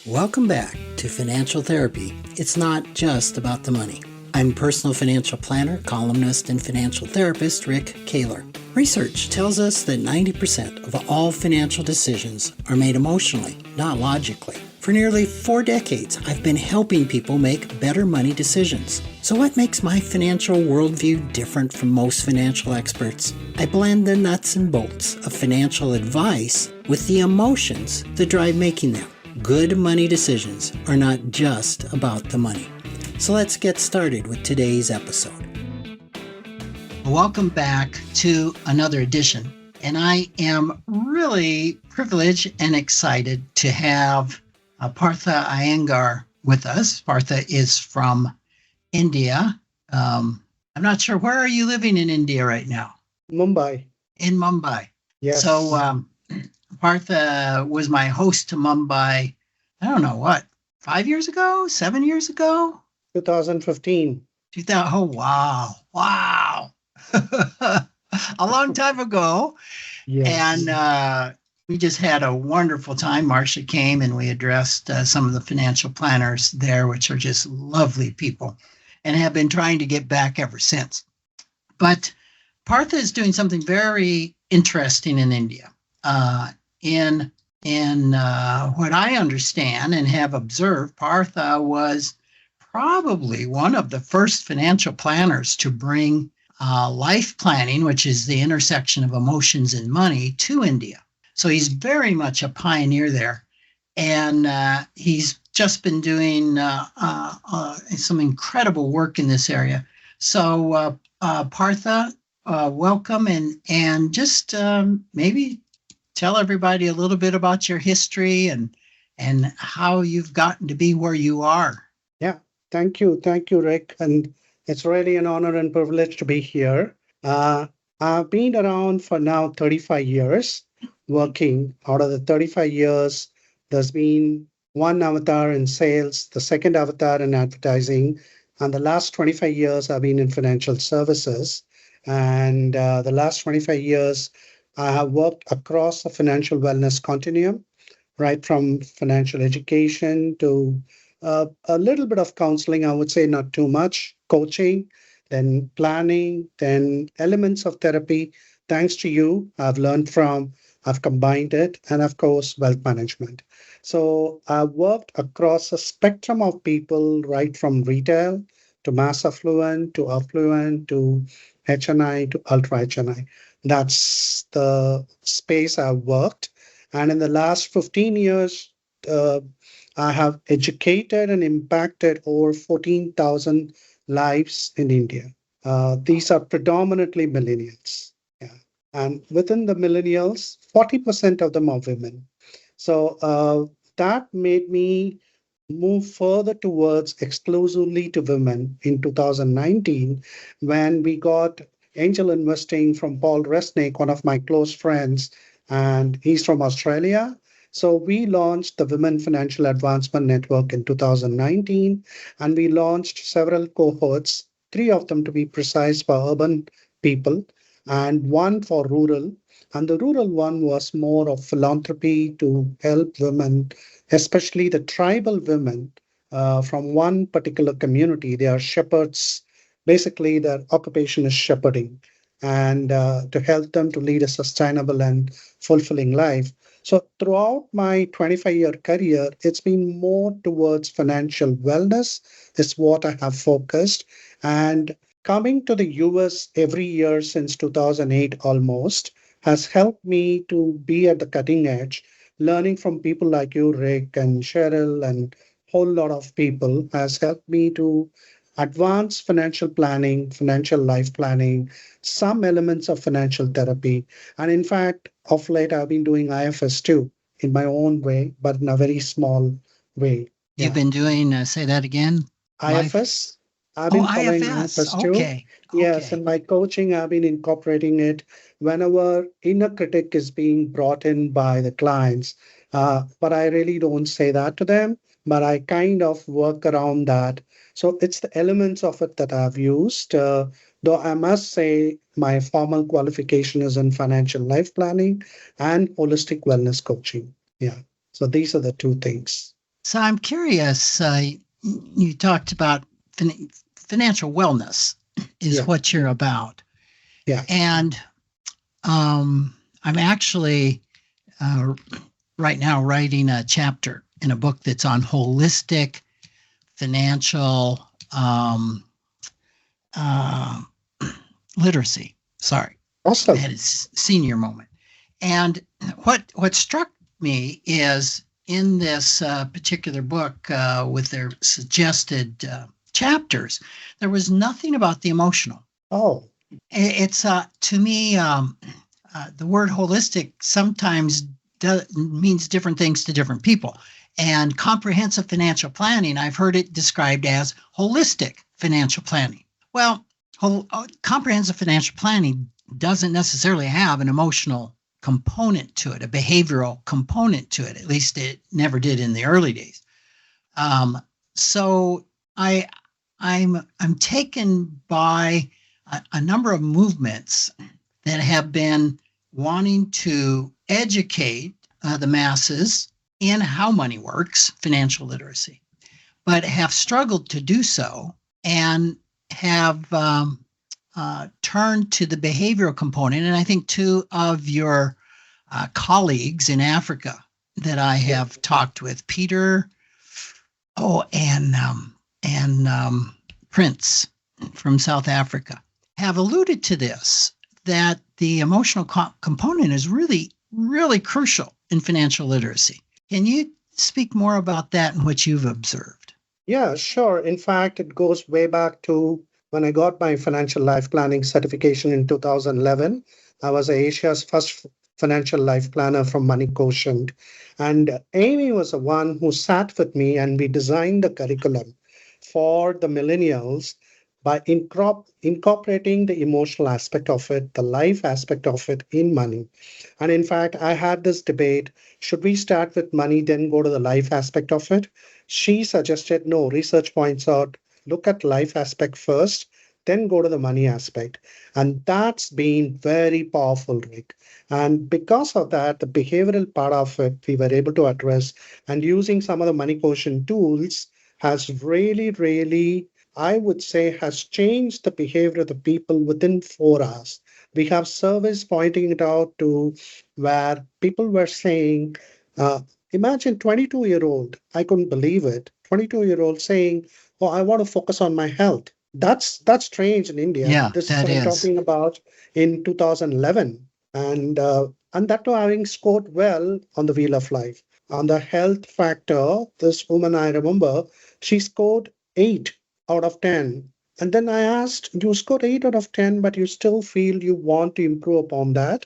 Welcome back to Financial Therapy. It's not just about the money. I'm personal financial planner, columnist, and financial therapist Rick Kahler. Research tells us that 90% of all financial decisions are made emotionally, not logically. For nearly 4 decades, I've been helping people make better money decisions. So what makes my financial worldview different from most financial experts? I blend the nuts and bolts of financial advice with the emotions that drive making them. Good money decisions are not just about the money. So let's get started with today's episode. Welcome back to another edition. And I am really privileged and excited to have Partha Iyengar with us. Partha is from India. I'm not sure, where are you living in India right now? Mumbai. In Mumbai. Yes. So Partha was my host to Mumbai, I don't know what, 5 years ago, 7 years ago? 2015. Oh, wow. A long time ago. Yes. And we just had a wonderful time. Marcia came and we addressed some of the financial planners there, which are just lovely people, and have been trying to get back ever since. But Partha is doing something very interesting in India. In what I understand and have observed, Partha was probably one of the first financial planners to bring life planning, which is the intersection of emotions and money, to India. So he's very much a pioneer there. And he's just been doing some incredible work in this area. So Partha, welcome, and just maybe tell everybody a little bit about your history and how you've gotten to be where you are. Yeah, thank you, Rick. And it's really an honor and privilege to be here. I've been around for now 35 years working. Out of the 35 years, there's been one avatar in sales, the second avatar in advertising, and the last 25 years I've been in financial services. And the last 25 years, I have worked across the financial wellness continuum, right from financial education to a little bit of counseling, I would say not too much, coaching, then planning, then elements of therapy. Thanks to you, I've combined it, and of course, wealth management. So I've worked across a spectrum of people, right from retail to mass affluent to affluent to HNI to ultra HNI. That's the space I've worked. And in the last 15 years, I have educated and impacted over 14,000 lives in India. These are predominantly millennials. Yeah. And within the millennials, 40% of them are women. So that made me move further towards exclusively to women in 2019 when we got angel investing from Paul Resnick, one of my close friends, and he's from Australia. So we launched the Women Financial Advancement Network in 2019, and we launched several cohorts, 3 of them to be precise for urban people, and 1 for rural. And the rural one was more of philanthropy to help women, especially the tribal women from one particular community. They are shepherds. Basically, their occupation is shepherding, and to help them to lead a sustainable and fulfilling life. So throughout my 25-year career, it's been more towards financial wellness is what I have focused. And coming to the US every year since 2008 almost has helped me to be at the cutting edge. Learning from people like you, Rick, and Cheryl, and whole lot of people has helped me to advance financial planning, financial life planning, some elements of financial therapy. And in fact, of late, I've been doing IFS too in my own way, but in a very small way. You've been doing, say that again? IFS. I've been following IFS. too. Okay. Yes, in my coaching, I've been incorporating it whenever inner critic is being brought in by the clients. But I really don't say that to them, but I kind of work around that. So it's the elements of it that I've used. Though I must say my formal qualification is in financial life planning and holistic wellness coaching. Yeah. So these are the 2 things. So I'm curious. You talked about financial wellness is Yeah, what you're about, yeah. and I'm actually uh, right now writing a chapter in a book that's on holistic financial uh, literacy. Sorry, I Awesome. had a senior moment. And what struck me is in this particular book with their suggested chapters, there was nothing about the emotional. Oh, It's to me the word holistic sometimes means different things to different people. And comprehensive financial planning, I've heard it described as holistic financial planning. Well, comprehensive financial planning doesn't necessarily have an emotional component to it, a behavioral component to it. At least it never did in the early days. So I I'm taken by a number of movements that have been wanting to educate the masses in how money works, financial literacy, but have struggled to do so and have turned to the behavioral component. And I think two of your colleagues in Africa that I yeah. have talked with, Peter, and Prince from South Africa, have alluded to this, that the emotional component is really, really crucial in financial literacy. Can you speak more about that and what you've observed? Yeah, sure. In fact, it goes way back to when I got my financial life planning certification in 2011. I was Asia's first financial life planner from Money Quotient. And Amy was the one who sat with me and we designed the curriculum for the millennials by incorporating the emotional aspect of it, the life aspect of it in money. And in fact, I had this debate, should we start with money, then go to the life aspect of it? She suggested no, research points out look at life aspect first, then go to the money aspect. And that's been very powerful, Rick. And because of that, the behavioral part of it we were able to address, and using some of the money quotient tools has really, really, I would say, has changed the behavior of the people within 4 hours. We have surveys pointing it out to where people were saying, uh, imagine 22-year-old, I couldn't believe it. 22-year-old saying, "Oh, I want to focus on my health." That's strange in India. Yeah, This is that I'm is. talking about in 2011, and that too having scored well on the Wheel of Life. On the health factor, this woman I remember, she scored 8 out of 10. And then I asked, "You scored 8 out of 10, but you still feel you want to improve upon that?"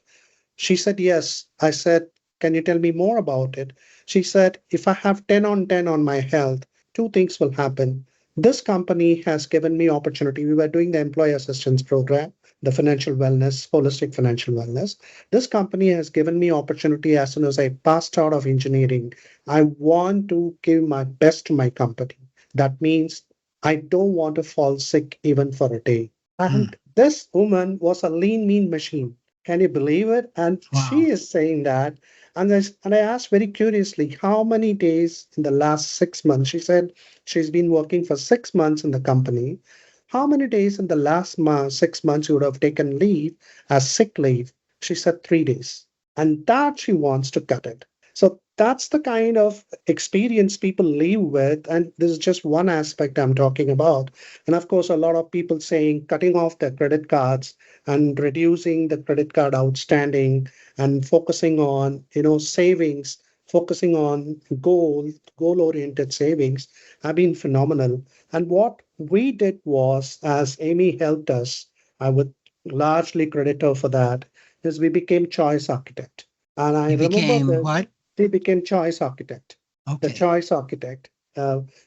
She said, "Yes." I said, "Can you tell me more about it?" She said, "If I have 10 on 10 on my health, two things will happen. This company has given me opportunity." We were doing the employee assistance program, the financial wellness, holistic financial wellness. "This company has given me opportunity as soon as I passed out of engineering. I want to give my best to my company. That means I don't want to fall sick even for a day." Mm, And this woman was a lean, mean machine. Can you believe it? And she wow. is saying that. And I asked very curiously, how many days in the last 6 months? She said she's been working for 6 months in the company. How many days in the last 6 months you would have taken leave as sick leave? She said 3 days. And that she wants to cut it. So that's the kind of experience people live with. And this is just one aspect I'm talking about. And of course, a lot of people saying cutting off their credit cards and reducing the credit card outstanding and focusing on savings, focusing on goal oriented savings have been phenomenal. And what we did was, as Amy helped us, I would largely credit her for that, is we became choice architect. And I You remember became that what? we became choice architect. The Okay. choice architect.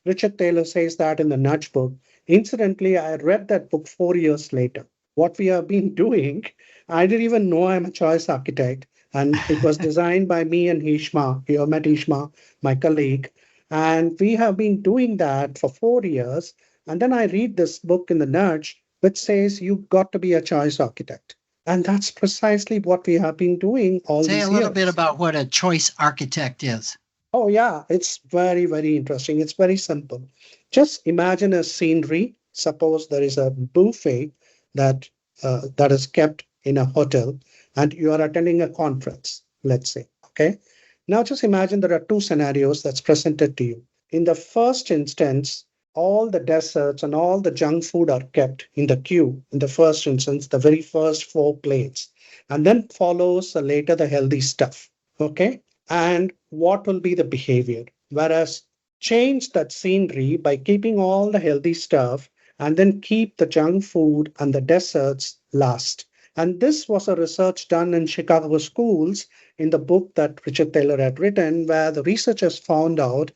Richard Taylor says that in the Nudge book. Incidentally, I read that book 4 years later. What we have been doing, I didn't even know I'm a choice architect. And it was designed by me and Ishma. You have met Ishma, my colleague. And we have been doing that for 4 years. And then I read this book in the Nudge, which says you've got to be a choice architect. And that's precisely what we have been doing all Say a these little bit years. about what a choice architect is. Oh, yeah, it's very, very interesting. It's very simple. Just imagine a scenery. Suppose there is a buffet that that is kept in a hotel, and you are attending a conference, let's say. Okay. Now just imagine there are two scenarios that's presented to you. In the first instance, all the desserts and all the junk food are kept in the queue. In the first instance, the very first four plates, and then follows later the healthy stuff. Okay, and what will be the behavior. Whereas change that scenery by keeping all the healthy stuff and then keep the junk food and the desserts last. And this was a research done in Chicago schools in the book that Richard Taylor had written, where the researchers found out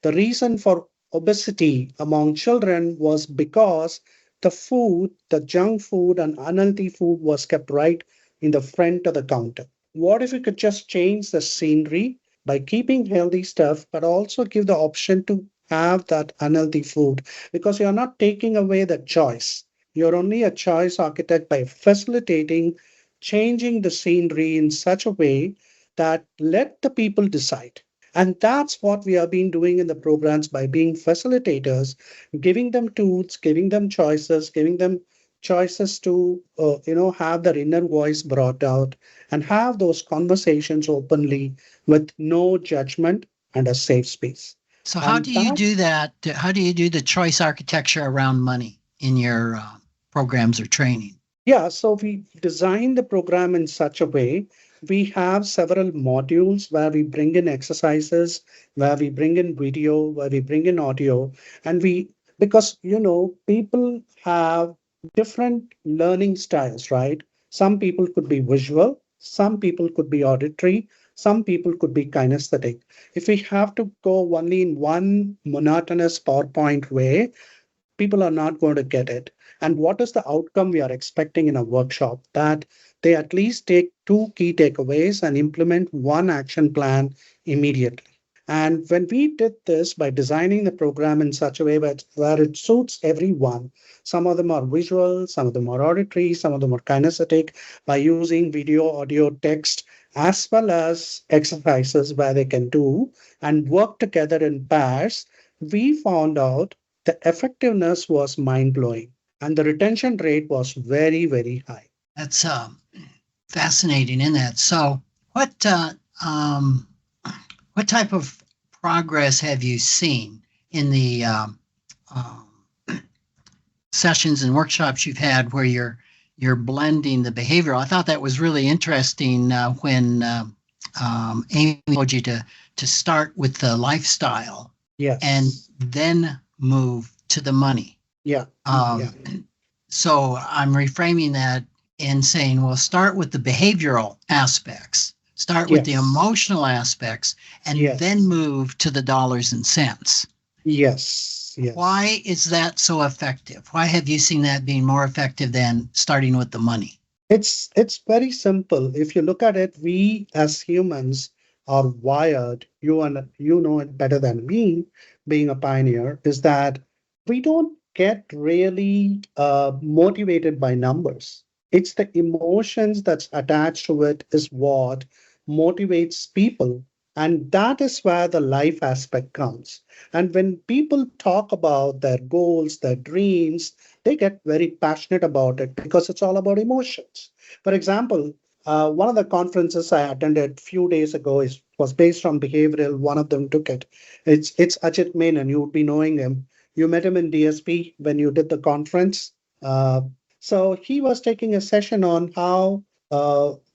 the reason for obesity among children was because the food, the junk food and unhealthy food was kept right in the front of the counter. What if we could just change the scenery by keeping healthy stuff, but also give the option to have that unhealthy food? Because you're not taking away the choice. You're only a choice architect by facilitating changing the scenery in such a way that let the people decide. And that's what we have been doing in the programs by being facilitators, giving them tools, giving them choices, giving them choices to have their inner voice brought out and have those conversations openly with no judgment and a safe space. So, how And do you that, do that? How do you do the choice architecture around money in your programs or training? yeah, so we design the program in such a way. We have several modules where we bring in exercises, where we bring in video, where we bring in audio, and because people have different learning styles, right? Some people could be visual, some people could be auditory, some people could be kinesthetic. If we have to go only in one monotonous PowerPoint way, people are not going to get it. And what is the outcome we are expecting in a workshop? That they at least take two key takeaways and implement one action plan immediately. And when we did this by designing the program in such a way where it suits everyone, some of them are visual, some of them are auditory, some of them are kinesthetic, by using video, audio, text, as well as exercises where they can do and work together in pairs, we found out the effectiveness was mind blowing and the retention rate was very, very high. That's fascinating in that. So, what um, what type of progress have you seen in the um, sessions and workshops you've had where you're blending the behavioral? I thought that was really interesting when Amy told you to start with the lifestyle and Yes. then move to the money. Yeah. Yeah. So I'm reframing that in saying, well, start with the behavioral aspects, start with the Yes. emotional aspects, and then Yes. move to the dollars and cents. Yes. Yes. Why is that so effective? Why have you seen that being more effective than starting with the money? It's very simple. If you look at it, we as humans are wired, you know it better than me, being a pioneer, is that we don't get really motivated by numbers. It's the emotions that's attached to it is what motivates people. And that is where the life aspect comes. And when people talk about their goals, their dreams, they get very passionate about it because it's all about emotions. For example, one of the conferences I attended a few days ago was based on behavioral. One of them took it. It's Ajit Menon. You would be knowing him. You met him in DSP when you did the conference. Uh, so he was taking a session on how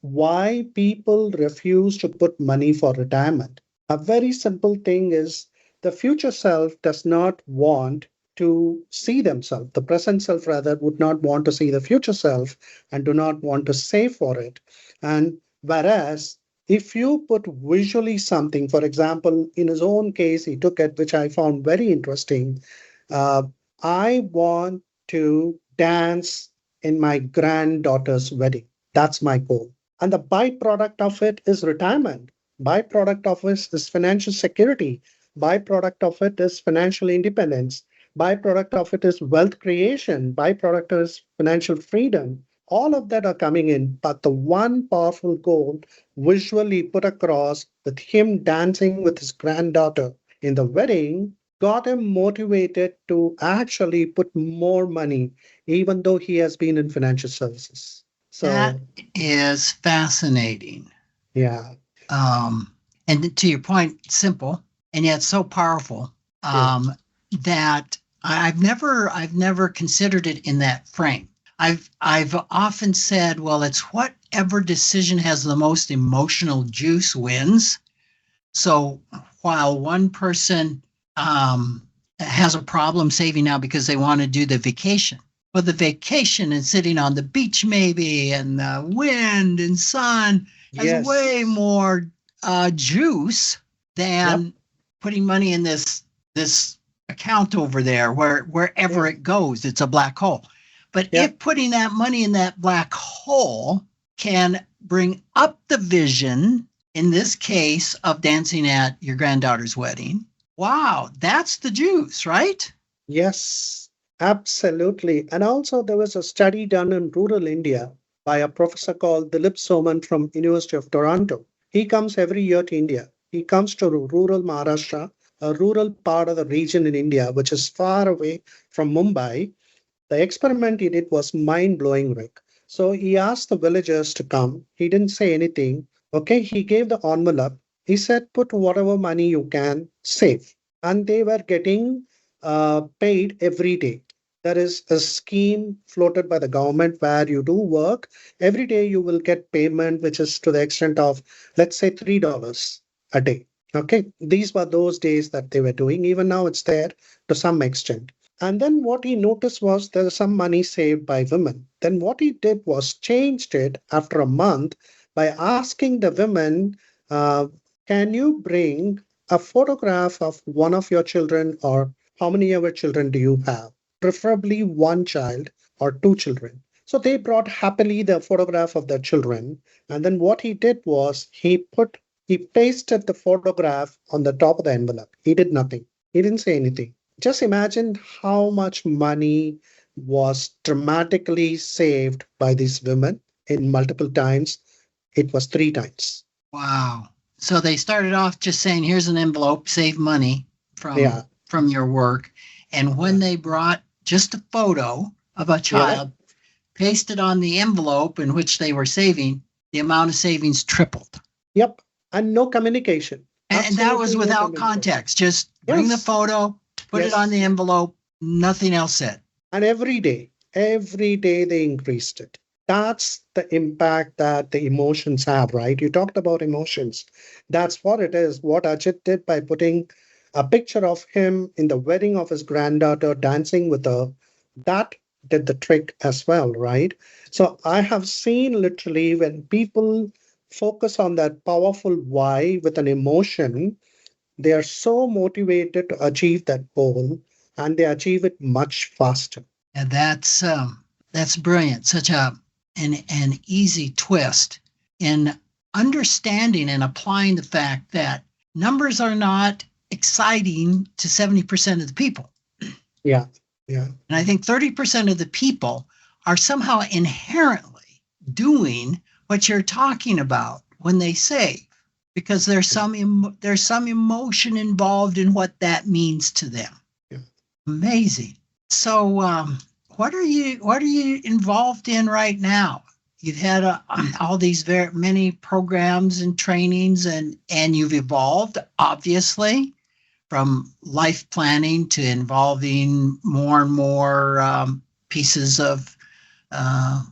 why people refuse to put money for retirement. A very simple thing is the future self does not want to see themselves. The present self, rather, would not want to see the future self and do not want to save for it. And whereas if you put visually something, for example, in his own case, he took it, which I found very interesting. Uh, I want to dance in my granddaughter's wedding. That's my goal. And the byproduct of it is retirement. Byproduct of it is financial security. Byproduct of it is financial independence. Byproduct of it is wealth creation. Byproduct is financial freedom. All of that are coming in, but the one powerful goal visually put across with him dancing with his granddaughter in the wedding got him motivated to actually put more money, even though he has been in financial services. That So, is fascinating. yeah, Um, and to your point, simple and yet so powerful yeah, that I've never considered it in that frame. I've often said, well, it's whatever decision has the most emotional juice wins. So while one person has a problem saving now because they want to do the vacation, well, the vacation and sitting on the beach maybe and the wind and sun has way yes, more juice yep, than putting money in this account over there wherever yeah, it goes, it's a black hole. But yeah. if putting that money in that black hole can bring up the vision, in this case of dancing at your granddaughter's wedding, wow, that's the juice, right? Yes, absolutely. And also there was a study done in rural India by a professor called Dilip Soman from University of Toronto. He comes every year to India. He comes to rural Maharashtra, a rural part of the region in India, which is far away from Mumbai. The experiment he did was mind blowing, Rick. So he asked the villagers to come. He didn't say anything. Okay, he gave the envelope. He said, put whatever money you can save. And they were getting paid every day. There is a scheme floated by the government where you do work. Every day you will get payment, which is to the extent of, let's say, $3 a day. Okay, these were those days that they were doing. Even now it's there to some extent. And then what he noticed was there was some money saved by women. Then what he did was changed it after a month by asking the women, uh, can you bring a photograph of one of your children, or how many other children do you have? Preferably one child or two children. So they brought happily the photograph of their children. And then what he did was he pasted the photograph on the top of the envelope. He did nothing. He didn't say anything. Just imagine how much money was dramatically saved by these women in multiple times. It was three times. Wow. So they started off just saying, here's an envelope, save money Yeah, from your work. And when yeah, they brought just a photo of a yeah, child pasted on the envelope in which they were saving, the amount of savings tripled. yep. And no communication. And that was Absolutely no without communication. context. Just bring the Yes, photo, put it on yes. the envelope, nothing else said. And every day they increased it. That's the impact that the emotions have, right? You talked about emotions. That's what it is. What Ajit did by putting a picture of him in the wedding of his granddaughter dancing with her, that did the trick as well, right? So I have seen literally when people focus on that powerful why with an emotion, they are so motivated to achieve that goal and they achieve it much faster. And that's brilliant. Such an easy twist in understanding and applying the fact that numbers are not exciting to 70% of the people. Yeah, yeah, And I think 30% of the people are somehow inherently doing what you're talking about when they save, because there's some emotion involved in what that means to them. yeah. Amazing. So, what are you involved in right now? You've had all these very many programs and trainings, and you've evolved obviously from life planning to involving more and more pieces of uh,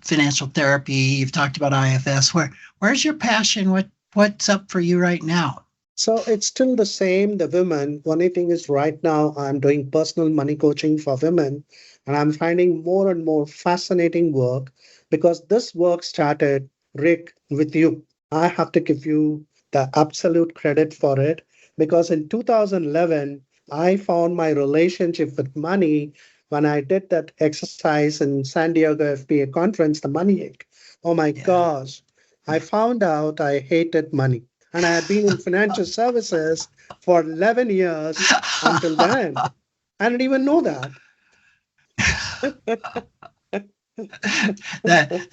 financial therapy. You've talked about IFS. Where's your passion? What's up for you right now? So it's still the same, the women. Only thing is right now I'm doing personal money coaching for women and I'm finding more and more fascinating work because this work started, Rick, with you. I have to give you the absolute credit for it because in 2011, I found my relationship with money when I did that exercise in San Diego FBA conference, the money ache. Oh my Yeah. gosh. I found out I hated money and I had been in financial services for 11 years until then. I didn't even know that. that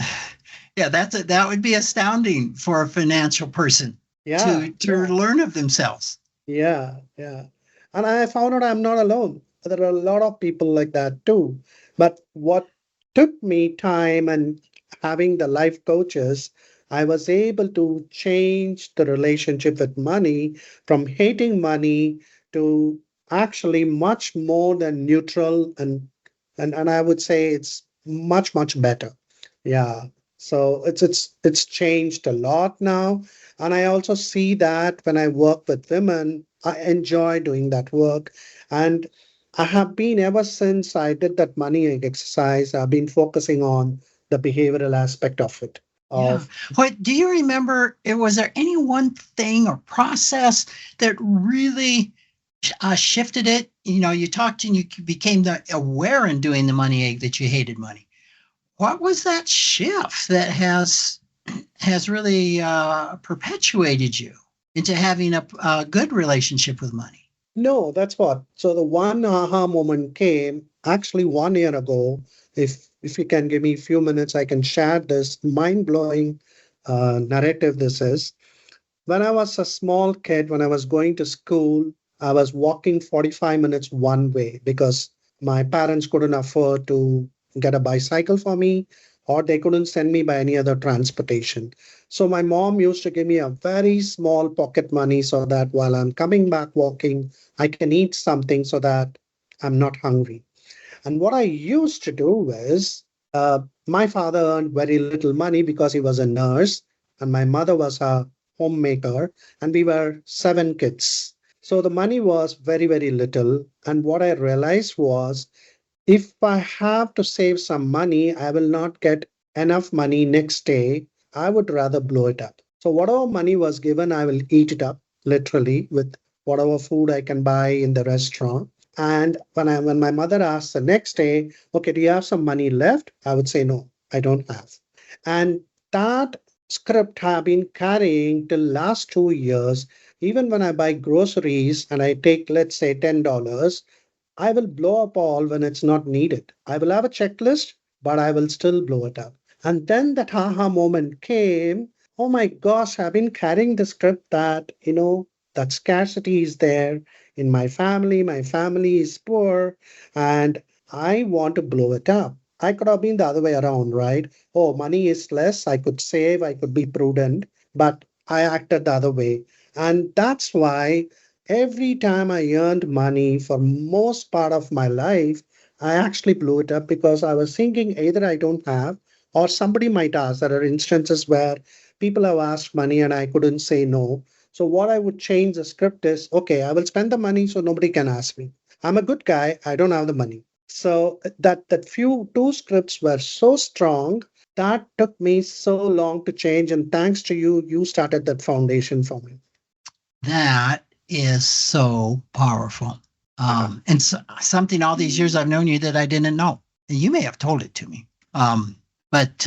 yeah, that would be astounding for a financial person Yeah, to learn of themselves. yeah. And I found out I'm not alone. There are a lot of people like that too. But what took me time and having the life coaches, I was able to change the relationship with money from hating money to actually much more than neutral and I would say it's much better. Yeah. So it's changed a lot now. And I also see that when I work with women, I enjoy doing that work. And I have been, ever since I did that money exercise, I've been focusing on the behavioral aspect of it. Yeah. Of What do you remember? Was there any one thing or process that really shifted it? You know, you talked and you became aware in doing the money egg that you hated money. What was that shift that has really perpetuated you into having a good relationship with money? No, that's what. So the one aha moment came actually 1 year ago. If you can give me a few minutes, I can share this mind-blowing narrative. This is when I was a small kid, when I was going to school, I was walking 45 minutes one way because my parents couldn't afford to get a bicycle for me, or they couldn't send me by any other transportation. So my mom used to give me a very small pocket money so that while I'm coming back walking, I can eat something so that I'm not hungry. And what I used to do is, my father earned very little money because he was a nurse, and my mother was a homemaker, and we were seven kids. So the money was very little. And what I realized was, if I have to save some money, I will not get enough money next day. I would rather blow it up. So whatever money was given, I will eat it up literally with whatever food I can buy in the restaurant. And when my mother asks the next day, okay, do you have some money left? I would say no, I don't have. And that script have been carrying till last 2 years. Even when I buy groceries and I take, let's say, $10, I will blow up all when it's not needed. I will have a checklist, but I will still blow it up. And then that aha moment came. Oh my gosh, I've been carrying the script that, that scarcity is there in my family. My family is poor and I want to blow it up. I could have been the other way around, right? Oh, money is less. I could save, I could be prudent, but I acted the other way. And that's why every time I earned money for most part of my life, I actually blew it up because I was thinking either I don't have or somebody might ask. There are instances where people have asked money and I couldn't say no. So what I would change the script is, okay, I will spend the money so nobody can ask me. I'm a good guy, I don't have the money. So that few two scripts were so strong that took me so long to change. And thanks to you, you started that foundation for me. That is so powerful. And so, something all these years I've known you that I didn't know. And you may have told it to me. But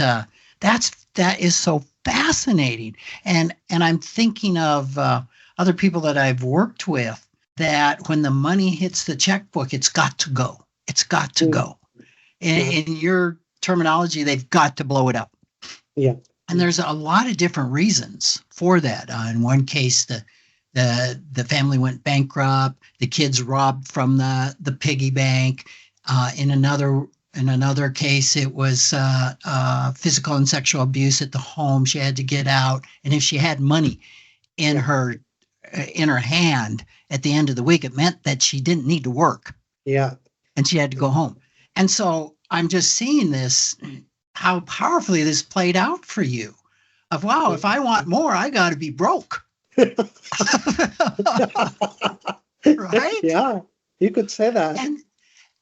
that is so fascinating. And I'm thinking of other people that I've worked with that when the money hits the checkbook, it's got to go. It's got to Mm, go. In your terminology, they've got to blow it up. yeah. And there's a lot of different reasons for that. In one case, the family went bankrupt. The kids robbed from the piggy bank. In another case, it was physical and sexual abuse at the home. She had to get out, and if she had money in Yeah. her in her hand at the end of the week, it meant that she didn't need to work, Yeah. and she had to go home. And so I'm just seeing this, how powerfully this played out for you. Of wow, if I want more, I got to be broke. Right? Yeah, you could say that. And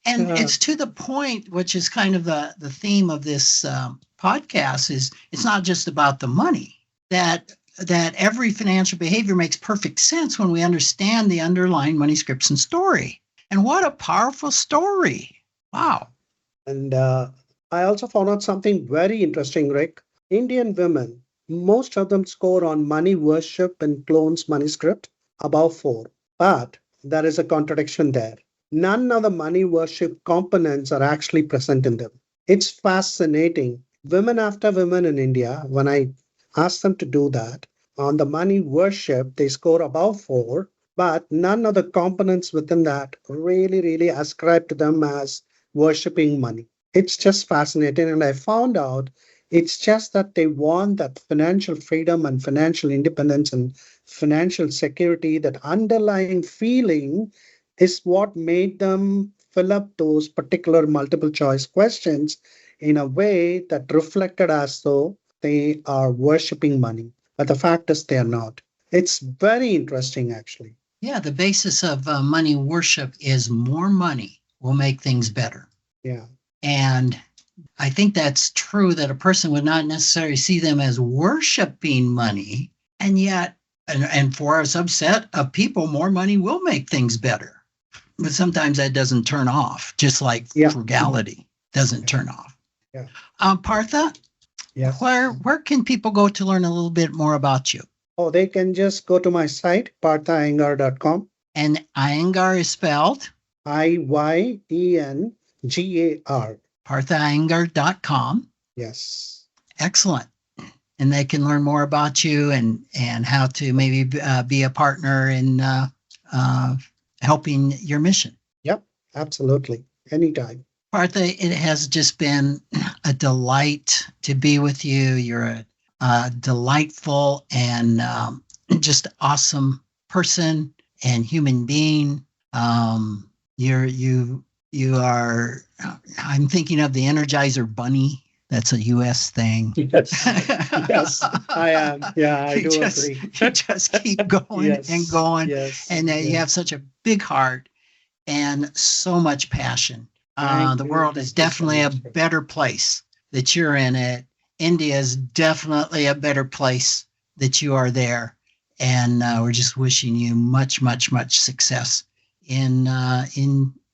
and Yeah. it's to the point, which is kind of the theme of this podcast, is it's not just about the money. That every financial behavior makes perfect sense when we understand the underlying money scripts and story. And what a powerful story! Wow. And I also found out something very interesting, Rick. Indian women, most of them score on money worship and clones manuscript above four. But there is a contradiction there. None of the money worship components are actually present in them. It's fascinating. Women after women in India, when I ask them to do that, on the money worship, they score above 4, but none of the components within that really ascribe to them as worshiping money. It's just fascinating. And I found out it's just that they want that financial freedom and financial independence and financial security, that underlying feeling is what made them fill up those particular multiple choice questions in a way that reflected as though they are worshiping money. But the fact is, they are not. It's very interesting, actually. Yeah, the basis of money worship is more money will make things better. Yeah. And I think that's true, that a person would not necessarily see them as worshiping money. And yet, and for a subset of people, more money will make things better. But sometimes that doesn't turn off, just like frugality doesn't turn off. Yeah. Partha, Yes. where can people go to learn a little bit more about you? Oh, they can just go to my site, parthayengar.com. And Iyengar is spelled? Iyengar. parthayengar.com. Yes. Excellent. And they can learn more about you and how to maybe be a partner in helping your mission. Yep, absolutely. Anytime. Partha, it has just been a delight to be with you. You're a delightful and just awesome person and human being. You are. I'm thinking of the Energizer Bunny. That's a U.S. thing. Yes, yes, I am. Yeah, I do agree. You just keep going and going, and you have such a big heart and so much passion. The world is definitely a better place that you're in it. India is definitely a better place that you are there. And we're just wishing you much success in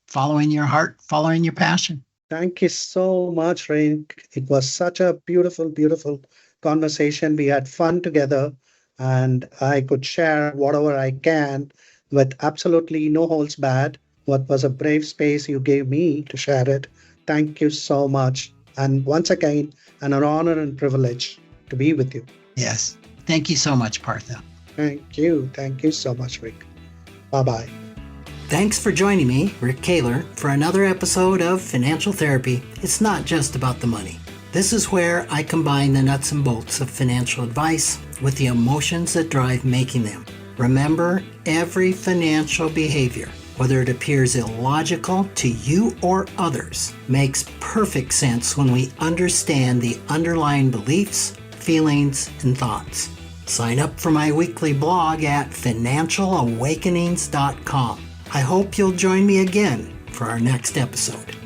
following your heart, following your passion. Thank you so much, Rick. It was such a beautiful conversation. We had fun together, and I could share whatever I can with absolutely no holds barred. What was a brave space you gave me to share it. Thank you so much. And once again, an honor and privilege to be with you. Yes. Thank you so much, Partha. Thank you. Thank you so much, Rick. Bye-bye. Thanks for joining me, Rick Kahler, for another episode of Financial Therapy. It's not just about the money. This is where I combine the nuts and bolts of financial advice with the emotions that drive making them. Remember, every financial behavior, whether it appears illogical to you or others, makes perfect sense when we understand the underlying beliefs, feelings, and thoughts. Sign up for my weekly blog at financialawakenings.com. I hope you'll join me again for our next episode.